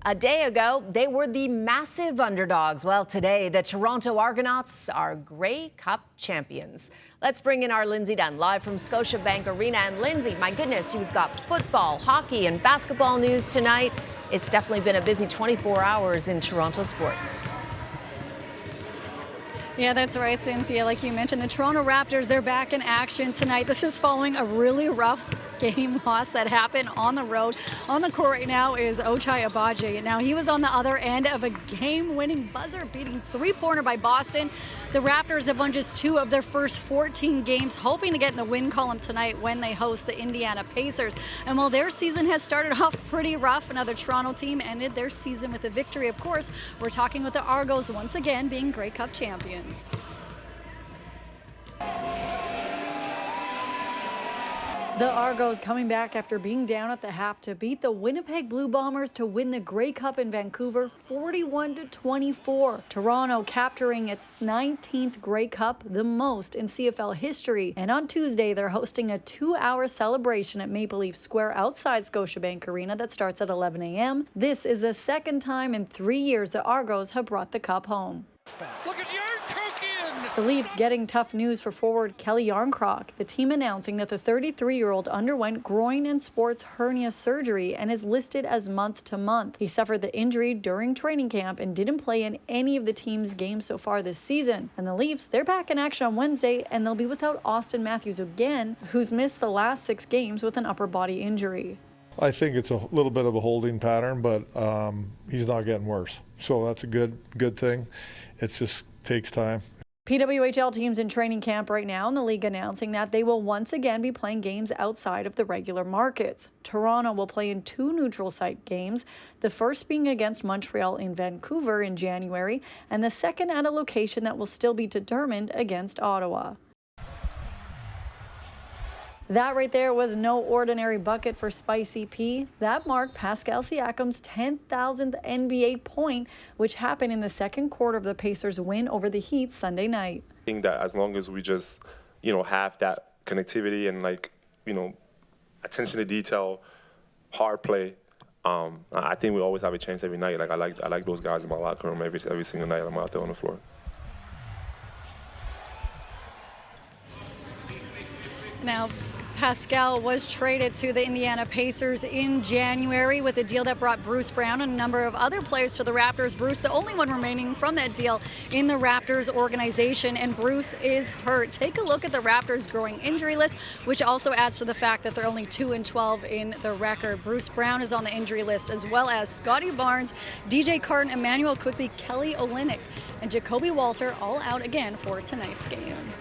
A day ago, they were the massive underdogs. Well, today, the Toronto Argonauts are Grey Cup champions. Let's bring in our Lindsay Dunn, live from Scotiabank Arena. And Lindsay, my goodness, you've got football, hockey, and basketball news tonight. It's definitely been a busy 24 hours in Toronto sports. Yeah, that's right, Cynthia. Like you mentioned, the Toronto Raptors, they're back in action tonight. This is following a really rough game loss that happened on the road. On the court right now is Ochai Agbaji. Now, he was on the other end of a game-winning buzzer-beating three-pointer by Boston. The Raptors have won just 2 of their first 14 games, hoping to get in the win column tonight when they host the Indiana Pacers. And while their season has started off pretty rough, another Toronto team ended their season with a victory. Of course, we're talking with the Argos once again being Grey Cup champions. The Argos coming back after being down at the half to beat the Winnipeg Blue Bombers to win the Grey Cup in Vancouver 41-24. Toronto capturing its 19th Grey Cup, the most in CFL history. And on Tuesday, they're hosting a 2-hour celebration at Maple Leaf Square outside Scotiabank Arena that starts at 11 a.m. This is the second time in 3 years the Argos have brought the cup home. Look at your cooking! The Leafs getting tough news for forward Kelly Yarncroc. The team announcing that the 33-year-old underwent groin and sports hernia surgery and is listed as month-to-month. He suffered the injury during training camp and didn't play in any of the team's games so far this season. And the Leafs, they're back in action on Wednesday, and they'll be without Austin Matthews again, who's missed the last 6 games with an upper body injury. I think it's a little bit of a holding pattern, but he's not getting worse. So that's a good thing. It just takes time. PWHL teams in training camp right now, and the league announcing that they will once again be playing games outside of the regular markets. Toronto will play in 2 neutral site games, the first being against Montreal in Vancouver in January, and the second at a location that will still be determined against Ottawa. That right there was no ordinary bucket for Spicy P. That marked Pascal Siakam's 10,000th NBA point, which happened in the second quarter of the Pacers' win over the Heat Sunday night. I think that as long as we just, have that connectivity and attention to detail, hard play, I think we always have a chance every night. I like those guys in my locker room every single night I'm out there on the floor. Now, Pascal was traded to the Indiana Pacers in January with a deal that brought Bruce Brown and a number of other players to the Raptors. Bruce, the only one remaining from that deal in the Raptors organization, and Bruce is hurt. Take a look at the Raptors' growing injury list, which also adds to the fact that they're only 2-12 in the record. Bruce Brown is on the injury list, as well as Scotty Barnes, DJ Carton, Emmanuel Quickly, Kelly Olynyk, and Jacoby Walter, all out again for tonight's game.